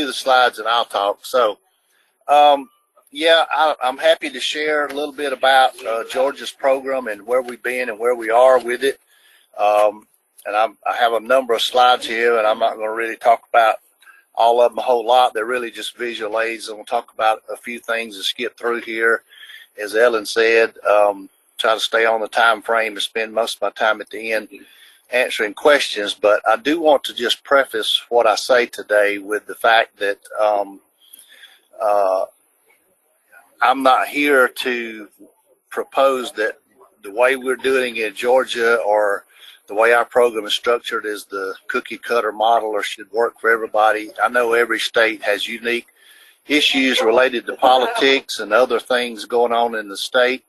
the slides and I'll talk. So, yeah, I'm happy to share a little bit about Georgia's program and where we've been and where we are with it. And I have a number of slides here, and I'm not going to really talk about all of them a whole lot. They're really just visual aids. I'm going to talk about a few things and skip through here. As Ellen said, try to stay on the time frame and spend most of my time at the end answering questions. But I do want to just preface what I say today with the fact that I'm not here to propose that the way we're doing it in Georgia or the way our program is structured is the cookie cutter model or should work for everybody. I know every state has unique issues related to politics and other things going on in the state.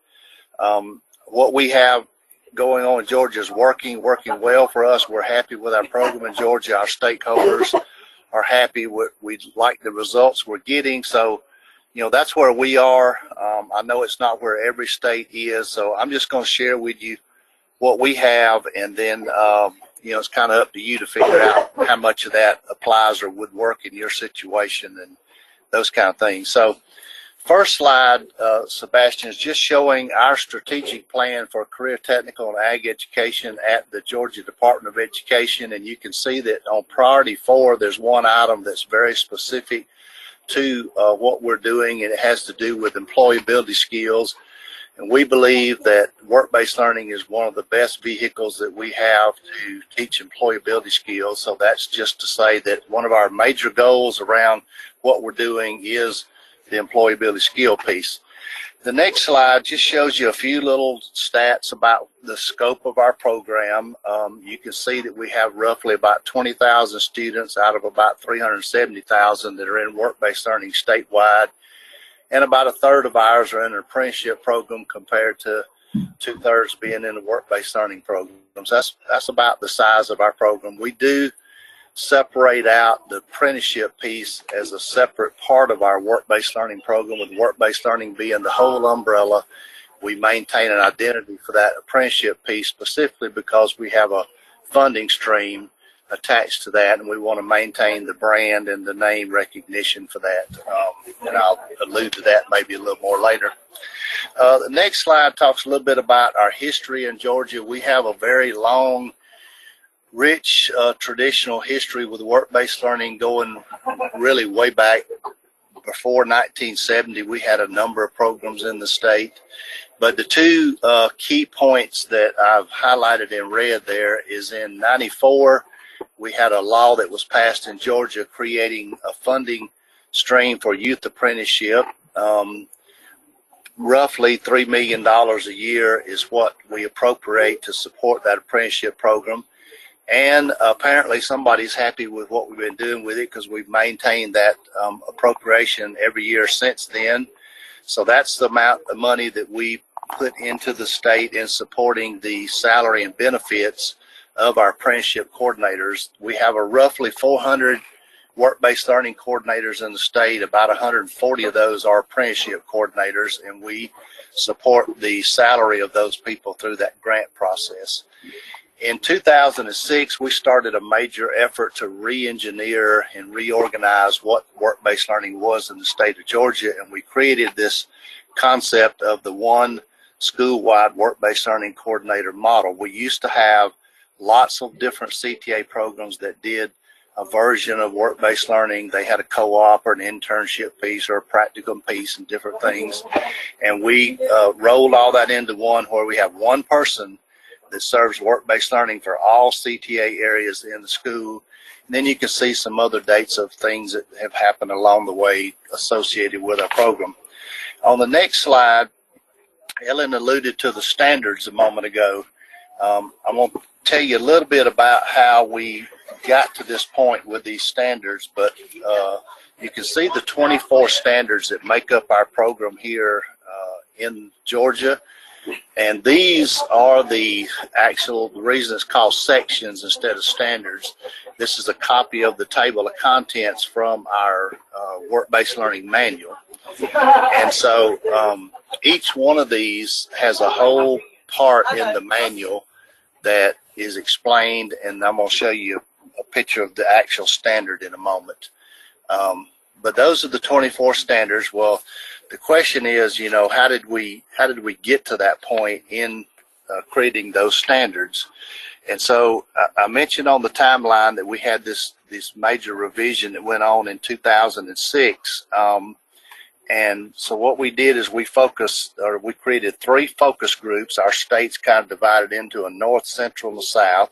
What we have going on in Georgia is working well for us. We're happy with our program in Georgia. Our stakeholders are happy with, we like the results we're getting. So, you know, that's where we are. I know it's not where every state is. So I'm just going to share with you what we have, and then, you know, it's kind of up to you to figure out how much of that applies or would work in your situation and those kind of things. So first slide, Sebastian, is just showing our strategic plan for career technical and ag education at the Georgia Department of Education. And you can see that on priority 4, there's one item that's very specific to what we're doing, and it has to do with employability skills. And we believe that work-based learning is one of the best vehicles that we have to teach employability skills. So that's just to say that one of our major goals around what we're doing is the employability skill piece. The next slide just shows you a few little stats about the scope of our program. You can see that we have roughly about 20,000 students out of about 370,000 that are in work-based learning statewide. And about a third of ours are in an apprenticeship program compared to 2/3 being in the work-based learning programs. That's about the size of our program. We do separate out the apprenticeship piece as a separate part of our work-based learning program, with work-based learning being the whole umbrella. We maintain an identity for that apprenticeship piece specifically because we have a funding stream attached to that, and we want to maintain the brand and the name recognition for that. And I'll allude to that maybe a little more later. The next slide talks a little bit about our history in Georgia. We have a very long, rich traditional history with work-based learning going really way back. Before 1970, we had a number of programs in the state. But the two key points that I've highlighted in red there is in 94, we had a law that was passed in Georgia creating a funding stream for youth apprenticeship. Roughly $3 million a year is what we appropriate to support that apprenticeship program. And apparently somebody's happy with what we've been doing with it because we've maintained that appropriation every year since then. So that's the amount of money that we put into the state in supporting the salary and benefits of our apprenticeship coordinators. We have a roughly 400 work-based learning coordinators in the state. About 140 of those are apprenticeship coordinators, and we support the salary of those people through that grant process. In 2006, we started a major effort to re-engineer and reorganize what work-based learning was in the state of Georgia, and we created this concept of the one school-wide work-based learning coordinator model. We used to have lots of different CTA programs that did a version of work-based learning. They had a co-op or an internship piece or a practicum piece and different things. And we rolled all that into one where we have one person that serves work-based learning for all CTA areas in the school. And then you can see some other dates of things that have happened along the way associated with our program. On the next slide, Ellen alluded to the standards a moment ago. I'm going to tell you a little bit about how we got to this point with these standards, but you can see the 24 standards that make up our program here in Georgia. And these are the reason it's called sections instead of standards. This is a copy of the table of contents from our work-based learning manual. And so each one of these has a whole part in the manual that is explained, and I'm going to show you a picture of the actual standard in a moment. But those are the 24 standards. Well, the question is, you know, how did we get to that point in creating those standards? And so I mentioned on the timeline that we had this major revision that went on in 2006. And so what we did is we created 3 focus groups. Our state's kind of divided into a north, central, and south.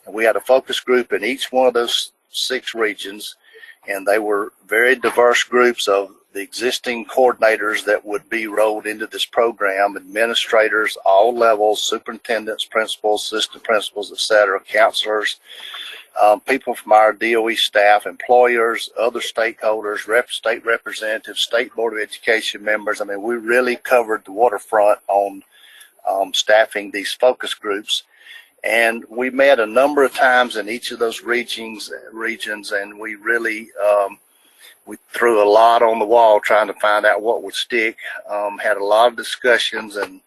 And we had a focus group in each one of those 6 regions. And they were very diverse groups of the existing coordinators that would be rolled into this program, administrators, all levels, superintendents, principals, assistant principals, etc., counselors, people from our DOE staff, employers, other stakeholders, state representatives, state board of education members. I mean, we really covered the waterfront on staffing these focus groups. And we met a number of times in each of those regions, and we really we threw a lot on the wall trying to find out what would stick. Had a lot of discussions, and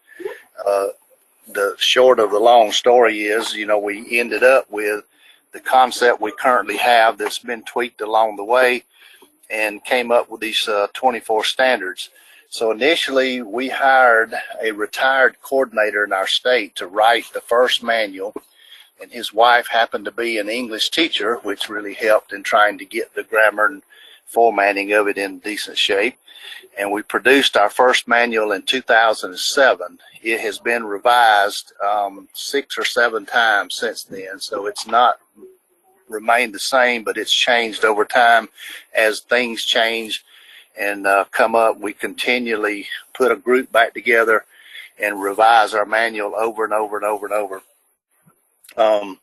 the short of the long story is, you know, we ended up with the concept we currently have that's been tweaked along the way, and came up with these 24 standards. So initially, we hired a retired coordinator in our state to write the first manual, and his wife happened to be an English teacher, which really helped in trying to get the grammar and formatting of it in decent shape. And we produced our first manual in 2007. It has been revised 6 or 7 times since then, so it's not remained the same, but it's changed over time as things change and come up. We continually put a group back together and revise our manual over and over and over and over.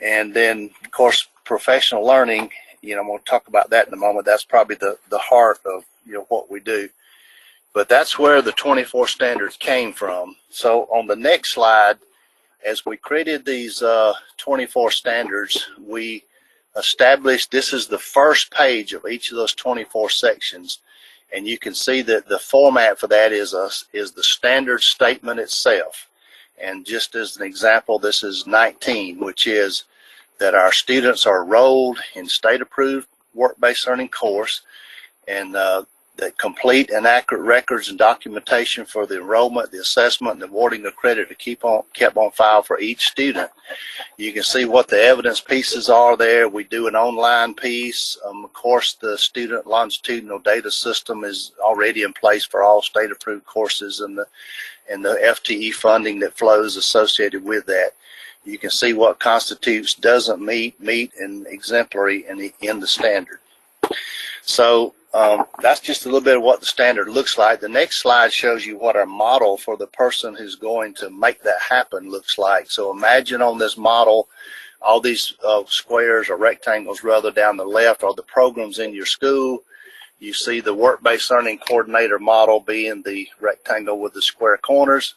And then, of course, professional learning, you know, I'm going to talk about that in a moment. That's probably the heart of, you know, what we do. But that's where the 24 standards came from. So on the next slide, as we created these 24 standards, we established, this is the first page of each of those 24 sections, and you can see that the format for that is the standard statement itself. And just as an example, this is 19, which is that our students are enrolled in state-approved work-based learning course, and that complete and accurate records and documentation for the enrollment, the assessment, and the awarding of credit are kept on file for each student. You can see what the evidence pieces are there. We do an online piece. Of course, the student longitudinal data system is already in place for all state-approved courses, and the FTE funding that flows associated with that. You can see what constitutes doesn't meet, and exemplary in the standard. So that's just a little bit of what the standard looks like. The next slide shows you what our model for the person who's going to make that happen looks like. So imagine on this model, all these squares or rectangles rather down the left are the programs in your school. You see the work-based learning coordinator model being the rectangle with the square corners.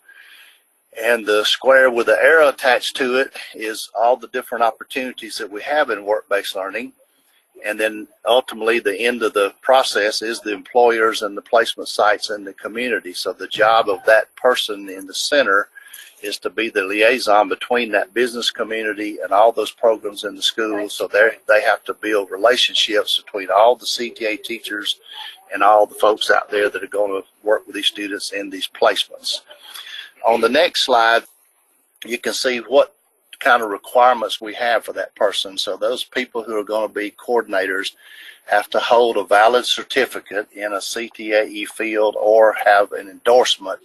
And the square with the arrow attached to it is all the different opportunities that we have in work-based learning. And then ultimately the end of the process is the employers and the placement sites in the community. So the job of that person in the center is to be the liaison between that business community and all those programs in the school. So they have to build relationships between all the CTA teachers and all the folks out there that are going to work with these students in these placements. On the next slide, you can see what kind of requirements we have for that person. So those people who are going to be coordinators have to hold a valid certificate in a CTAE field or have an endorsement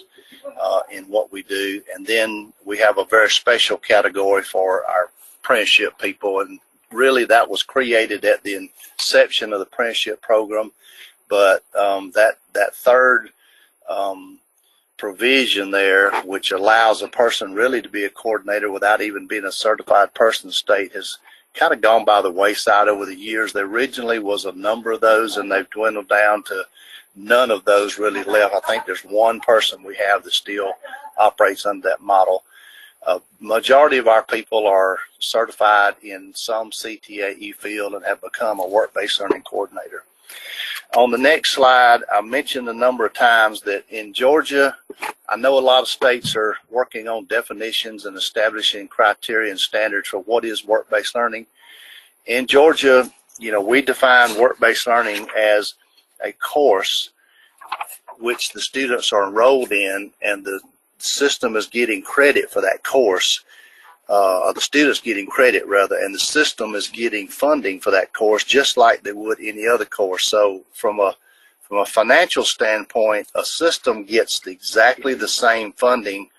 in what we do. And then we have a very special category for our apprenticeship people, and really that was created at the inception of the apprenticeship program. But that third provision there, which allows a person really to be a coordinator without even being a certified person in the state, has kind of gone by the wayside over the years. There originally was a number of those, and they've dwindled down to none of those really left. I think there's one person we have that still operates under that model. Majority of our people are certified in some CTAE field and have become a work-based learning coordinator. On the next slide, I mentioned a number of times that in Georgia, I know a lot of states are working on definitions and establishing criteria and standards for what is work-based learning. In Georgia, we define work-based learning as a course which the students are enrolled in, and the system is getting credit for that course, or the students getting credit rather, and the system is getting funding for that course just like they would any other course. So from a financial standpoint, a system gets exactly the same funding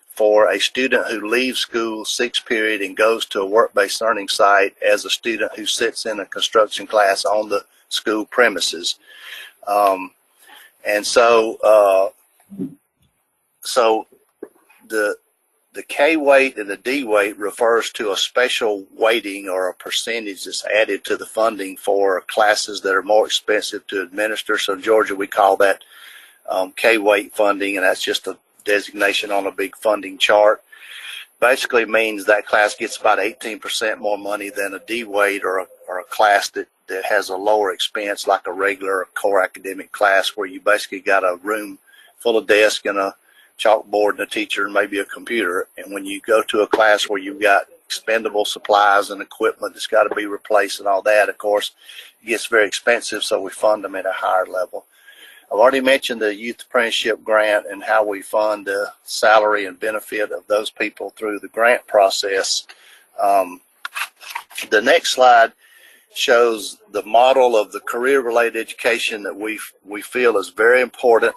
for a student who leaves school 6th period and goes to a work-based learning site as a student who sits in a construction class on the school premises. And so the K weight and the D weight refers to a special weighting or a percentage that's added to the funding for classes that are more expensive to administer. So in Georgia, we call that K weight funding, and that's just a designation on a big funding chart. Basically means that class gets about 18% more money than a D weight or a class that has a lower expense, like a regular core academic class where you basically got a room full of desks and a chalkboard and a teacher and maybe a computer. And when you go to a class where you've got expendable supplies and equipment that's got to be replaced and all that, of course, it gets very expensive, so we fund them at a higher level. I've already mentioned the Youth Apprenticeship Grant and how we fund the salary and benefit of those people through the grant process. The next slide shows the model of the career-related education that we feel is very important,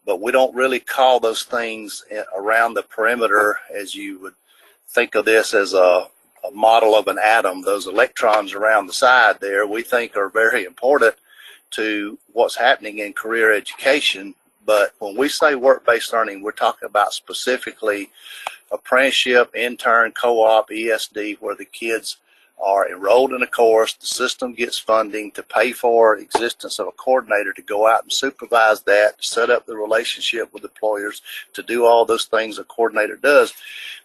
but we don't really call those things around the perimeter as you would think of this as a model of an atom. Those electrons around the side there we think are very important to what's happening in career education. But when we say work-based learning, we're talking about specifically apprenticeship, intern, co-op, ESD, where the kids are enrolled in a course, the system gets funding to pay for existence of a coordinator to go out and supervise that, to set up the relationship with employers, to do all those things a coordinator does.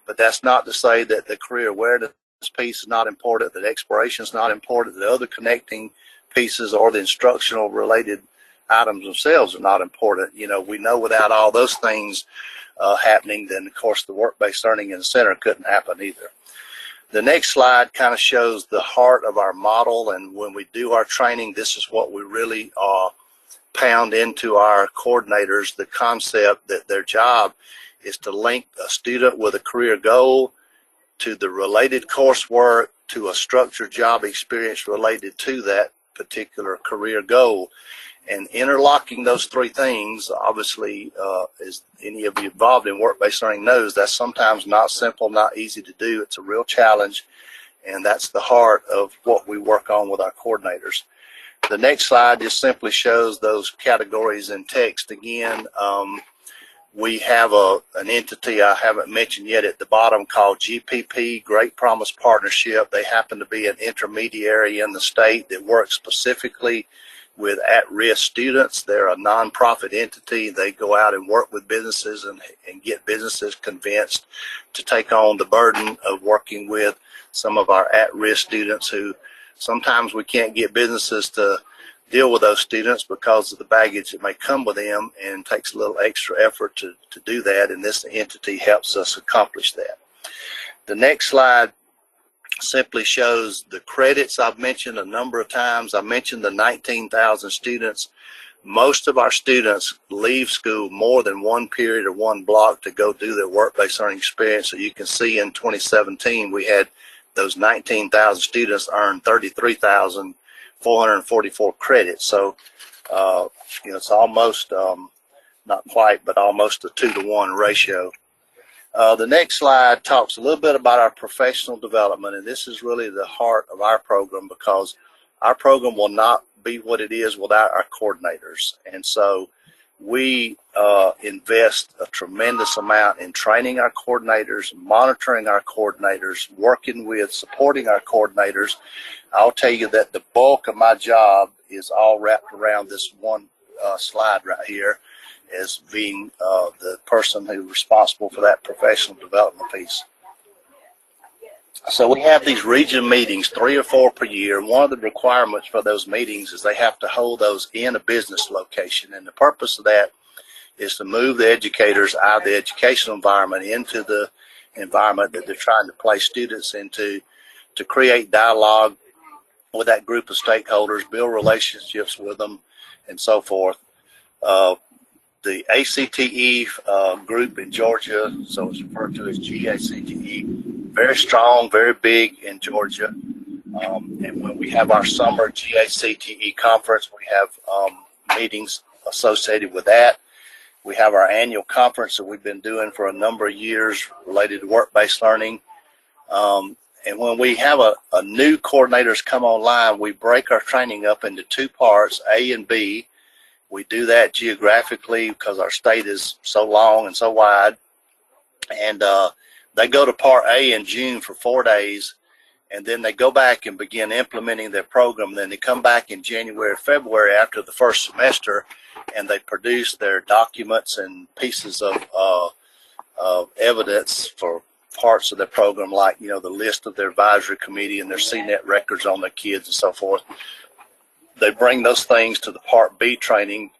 But that's not to say that the career awareness piece is not important, that exploration is not important, that other connecting pieces or the instructional related items themselves are not important. We know without all those things happening, then of course the work-based learning in the center couldn't happen either. The next slide kind of shows the heart of our model, and when we do our training, this is what we really pound into our coordinators, the concept that their job is to link a student with a career goal to the related coursework to a structured job experience related to that particular career goal. And interlocking those three things, obviously, as any of you involved in work-based learning knows, that's sometimes not simple, not easy to do. It's a real challenge, and that's the heart of what we work on with our coordinators. The next slide just simply shows those categories in text. Again, we have an entity I haven't mentioned yet at the bottom called GPP, Great Promise Partnership. They happen to be an intermediary in the state that works specifically with at-risk students. They're a nonprofit entity. They go out and work with businesses and get businesses convinced to take on the burden of working with some of our at-risk students who sometimes we can't get businesses to deal with those students because of the baggage that may come with them, and takes a little extra effort to do that, and this entity helps us accomplish that. The next slide simply shows the credits I've mentioned a number of times. I mentioned the 19,000 students. Most of our students leave school more than one period or one block to go do their work-based learning experience. So you can see in 2017 we had those 19,000 students earn 33,444 credits. So it's almost not quite, but almost a 2-to-1 ratio. The next slide talks a little bit about our professional development, and this is really the heart of our program, because our program will not be what it is without our coordinators. And so we invest a tremendous amount in training our coordinators, monitoring our coordinators, working with, supporting our coordinators. I'll tell you that the bulk of my job is all wrapped around this one slide right here, as being the person who's responsible for that professional development piece. So we have these region meetings, 3 or 4 per year. One of the requirements for those meetings is they have to hold those in a business location. And the purpose of that is to move the educators out of the educational environment into the environment that they're trying to place students into, to create dialogue with that group of stakeholders, build relationships with them, and so forth. The ACTE group in Georgia, so it's referred to as GACTE, very strong, very big in Georgia. And when we have our summer GACTE conference, we have meetings associated with that. We have our annual conference that we've been doing for a number of years related to work-based learning. And when we have a new coordinators come online, we break our training up into two parts, A and B. We do that geographically because our state is so long and so wide. And they go to part A in June for 4 days, and then they go back and begin implementing their program. And then they come back in January, February after the first semester, and they produce their documents and pieces of evidence for parts of their program, like, you know, the list of their advisory committee and their CNET records on their kids and so forth. They bring those things to the Part B training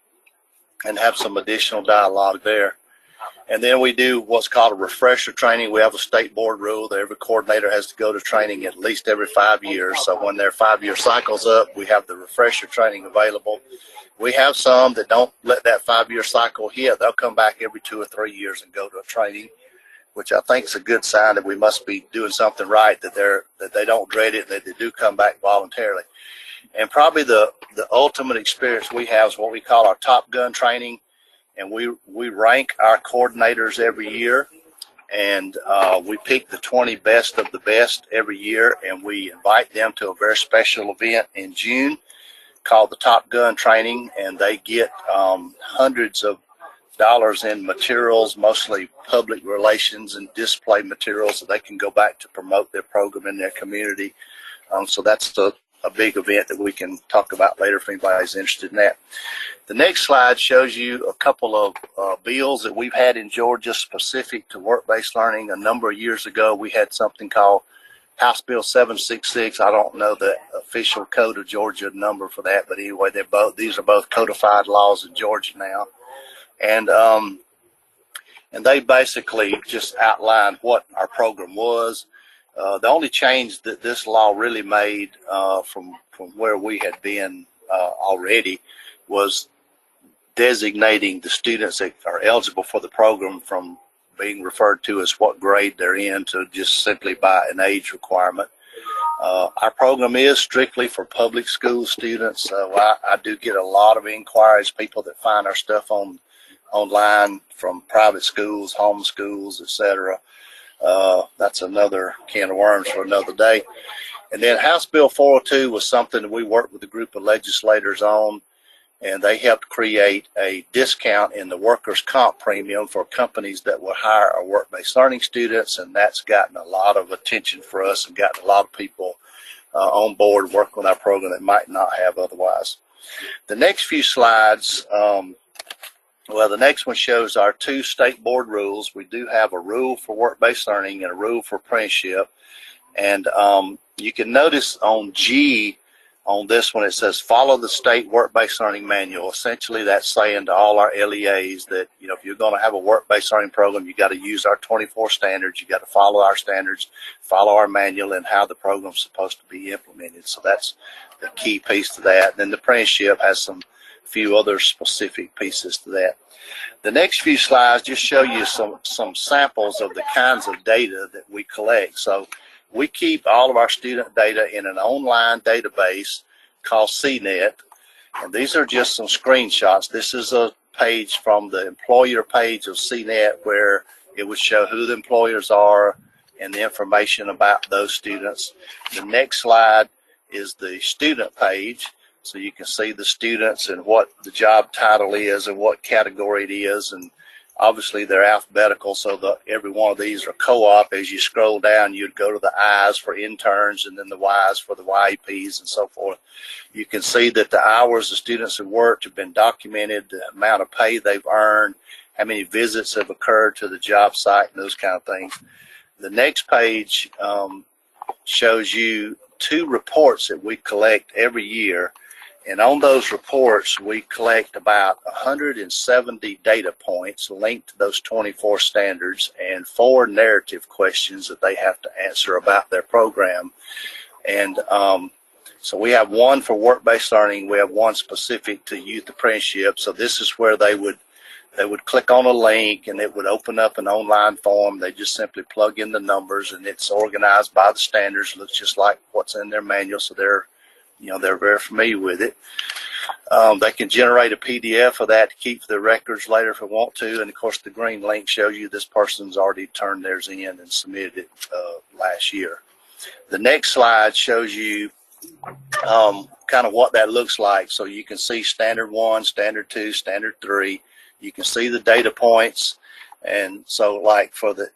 and have some additional dialogue there. And then we do what's called a refresher training. We have a state board rule that every coordinator has to go to training at least every 5 years. So when their 5-year cycle's up, we have the refresher training available. We have some that don't let that 5-year cycle hit. They'll come back every 2 or 3 years and go to a training, which I think is a good sign that we must be doing something right, that they don't dread it, that they do come back voluntarily. And probably the ultimate experience we have is what we call our Top Gun training. And we rank our coordinators every year, and we pick the 20 best of the best every year, and we invite them to a very special event in June called the Top Gun training, and they get hundreds of dollars in materials, mostly public relations and display materials, so they can go back to promote their program in their community. So that's a big event that we can talk about later if anybody's interested in that. The next slide shows you a couple of bills that we've had in Georgia specific to work-based learning. A number of years ago, we had something called House Bill 766. I don't know the official code of Georgia number for that, but anyway, these are both codified laws in Georgia now. And they basically just outlined what our program was. The only change that this law really made from where we had been already was designating the students that are eligible for the program from being referred to as what grade they're in to just simply by an age requirement. Our program is strictly for public school students, so I do get a lot of inquiries, people that find our stuff online from private schools, home schools, etc. That's another can of worms for another day. And then House Bill 402 was something that we worked with a group of legislators on, and they helped create a discount in the workers' comp premium for companies that would hire our work-based learning students, and that's gotten a lot of attention for us and gotten a lot of people on board working with our program that might not have otherwise. The next few slides, well, the next one shows our 2 state board rules. We do have a rule for work-based learning and a rule for apprenticeship. And you can notice on G on this one, it says follow the state work-based learning manual. Essentially, that's saying to all our LEAs that, you know, if you're going to have a work-based learning program, you got to use our 24 standards. You got to follow our standards, follow our manual, and how the program's supposed to be implemented. So that's the key piece to that. And then the apprenticeship has some few other specific pieces to that. The next few slides just show you some samples of the kinds of data that we collect. So we keep all of our student data in an online database called CNET, and these are just some screenshots. This is a page from the employer page of CNET where it would show who the employers are and the information about those students. The next slide is the student page, so you can see the students and what the job title is and what category it is, and obviously they're alphabetical, so every one of these are co-op. As you scroll down, you'd go to the I's for interns and then the Y's for the YAPs and so forth. You can see that the hours the students have worked have been documented, the amount of pay they've earned, how many visits have occurred to the job site, and those kind of things. The next page shows you 2 reports that we collect every year. And on those reports, we collect about 170 data points linked to those 24 standards and 4 narrative questions that they have to answer about their program. And So we have one for work-based learning. We have one specific to youth apprenticeship. So this is where they would click on a link and it would open up an online form. They just simply plug in the numbers and it's organized by the standards. It looks just like what's in their manual, so they're very familiar with it. They can generate a PDF of that to keep for their records later if they want to. And of course, the green link shows you this person's already turned theirs in and submitted it last year. The next slide shows you kind of what that looks like. So you can see standard 1, standard 2, standard 3. You can see the data points. And so like for the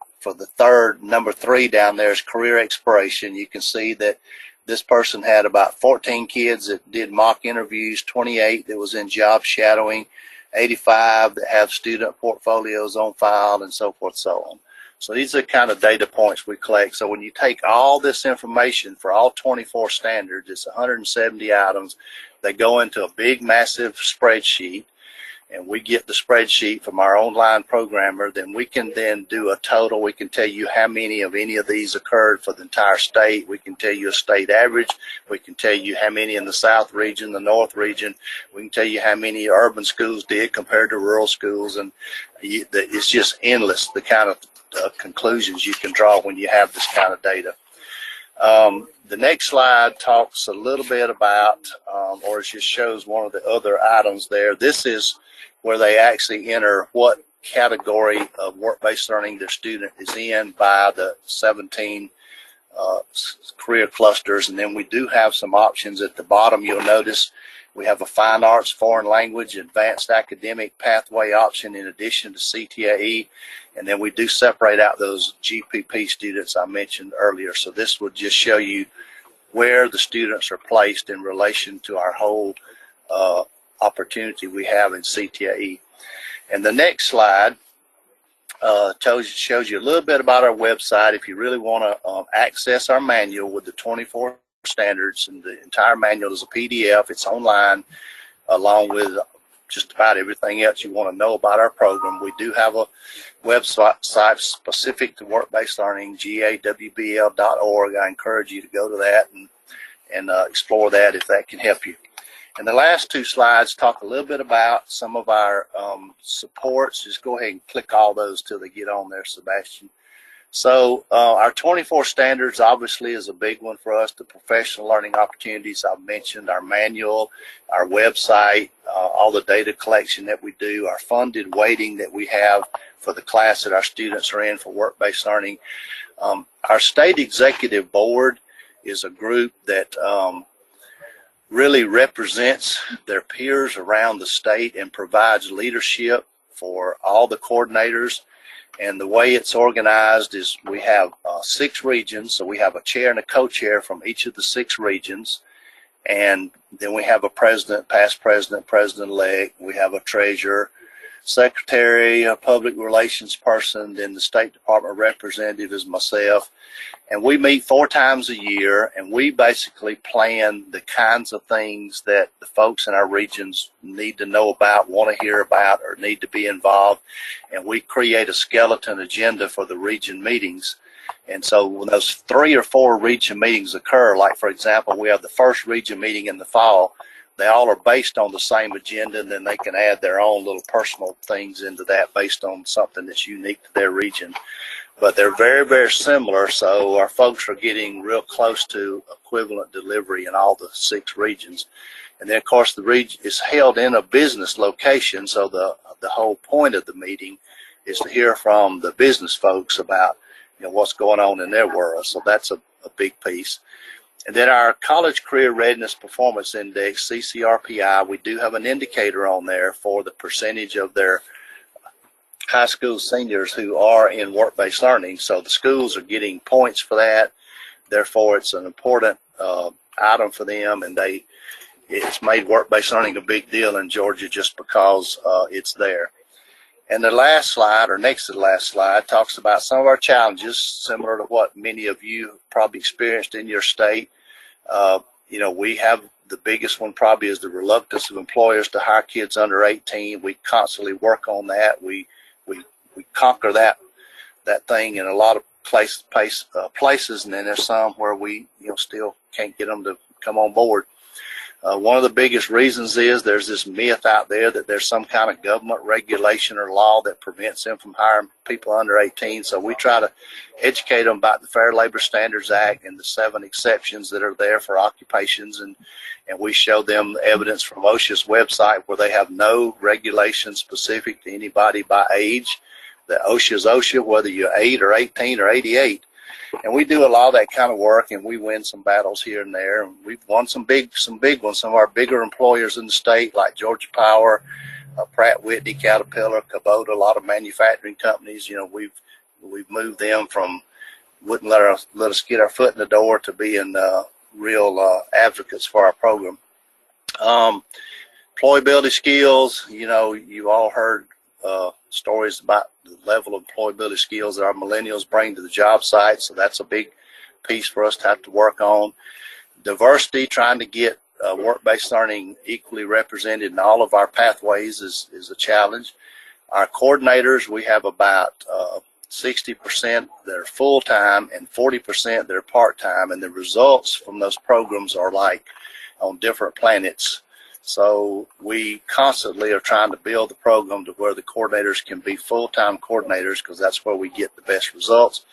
third, number 3 down there is career exploration. You can see that this person had about 14 kids that did mock interviews, 28 that was in job shadowing, 85 that have student portfolios on file, and so forth, so on. So these are the kind of data points we collect. So when you take all this information for all 24 standards, it's 170 items. They go into a big, massive spreadsheet, and we get the spreadsheet from our online programmer. Then we can then do a total. We can tell you how many of any of these occurred for the entire state. We can tell you a state average. We can tell you how many in the South region, the North region. We can tell you how many urban schools did compared to rural schools. And it's just endless, the kind of conclusions you can draw when you have this kind of data. The next slide talks a little bit about, or it just shows one of the other items there. This is where they actually enter what category of work-based learning their student is in by the 17 career clusters. And then we do have some options at the bottom. You'll notice we have a fine arts, foreign language, advanced academic pathway option in addition to CTAE. And then we do separate out those GPP students I mentioned earlier. So this would just show you where the students are placed in relation to our whole opportunity we have in CTAE. And the next slide shows you a little bit about our website. If you really want to access our manual with the 24 standards, and the entire manual is a PDF. It's online along with just about everything else you want to know about our program. We do have a website specific to work-based learning, GAWBL.org. I encourage you to go to that and explore that if that can help you. And the last 2 slides talk a little bit about some of our supports. Just go ahead and click all those till they get on there, Sebastian. So our 24 standards obviously is a big one for us. The professional learning opportunities I've mentioned, our manual, our website, all the data collection that we do, our funded weighting that we have for the class that our students are in for work-based learning. Our state executive board is a group that really represents their peers around the state and provides leadership for all the coordinators. And the way it's organized is we have 6 regions, so we have a chair and a co-chair from each of the 6 regions. And then we have a president, past president, president-elect. We have a treasurer, secretary, a public relations person, then the State Department representative is myself. And we meet 4 times a year, and we basically plan the kinds of things that the folks in our regions need to know about, want to hear about, or need to be involved. And we create a skeleton agenda for the region meetings. And so when those 3 or 4 region meetings occur, like for example, we have the first region meeting in the fall, they all are based on the same agenda, and then they can add their own little personal things into that based on something that's unique to their region. But they're very, very similar, so our folks are getting real close to equivalent delivery in all the 6 regions. And then, of course, the region is held in a business location, so the whole point of the meeting is to hear from the business folks about what's going on in their world. So that's a big piece. And then our College Career Readiness Performance Index, CCRPI, we do have an indicator on there for the percentage of their high school seniors who are in work-based learning. So the schools are getting points for that. Therefore, it's an important item for them, and it's made work-based learning a big deal in Georgia just because it's there. And the last slide, or next to the last slide, talks about some of our challenges, similar to what many of you probably experienced in your state. We have the biggest one probably is the reluctance of employers to hire kids under 18. We constantly work on that. We conquer that thing in a lot of places, and then there's some where we still can't get them to come on board. One of the biggest reasons is there's this myth out there that there's some kind of government regulation or law that prevents them from hiring people under 18. So we try to educate them about the Fair Labor Standards Act and the 7 exceptions that are there for occupations. And we show them evidence from OSHA's website where they have no regulation specific to anybody by age. The OSHA's OSHA, whether you're 8 or 18 or 88. And we do a lot of that kind of work, and we win some battles here and there. And we've won some big ones. Some of our bigger employers in the state, like Georgia Power, Pratt Whitney, Caterpillar, Gaboe, a lot of manufacturing companies. You know, we've moved them from wouldn't let us get our foot in the door to being real advocates for our program. Employability skills. You know, you all heard stories about the level of employability skills that our millennials bring to the job site. So that's a big piece for us to have to work on. Diversity, trying to get work-based learning equally represented in all of our pathways is a challenge. Our coordinators, we have about 60% that are full-time and 40% that are part-time, and the results from those programs are like on different planets. So we constantly are trying to build the program to where the coordinators can be full-time coordinators, because that's where we get the best results.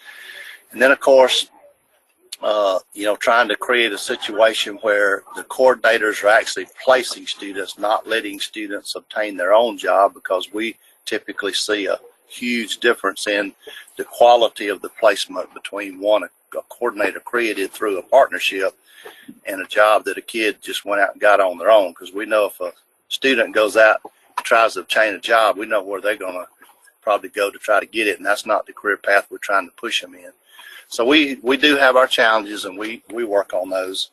And then, of course, you know, trying to create a situation where the coordinators are actually placing students, not letting students obtain their own job, because we typically see a huge difference in the quality of the placement between a coordinator created through a partnership and a job that a kid just went out and got on their own. Because we know if a student goes out and tries to obtain a job, we know where they're going to probably go to try to get it, and that's not the career path we're trying to push them in. So we do have our challenges, and we work on those.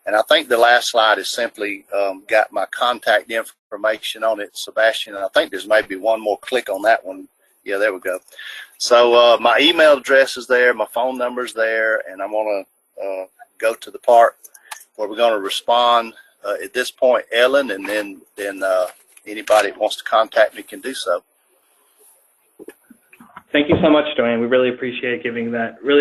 And I think the last slide is simply got my contact information on it, Sebastian. And I think there's maybe one more click on that one. Yeah, there we go. So my email address is there, my phone number is there, and I'm going to go to the part where we're going to respond at this point, Ellen, and then anybody that wants to contact me can do so. Thank you so much, Dwayne. We really appreciate giving that really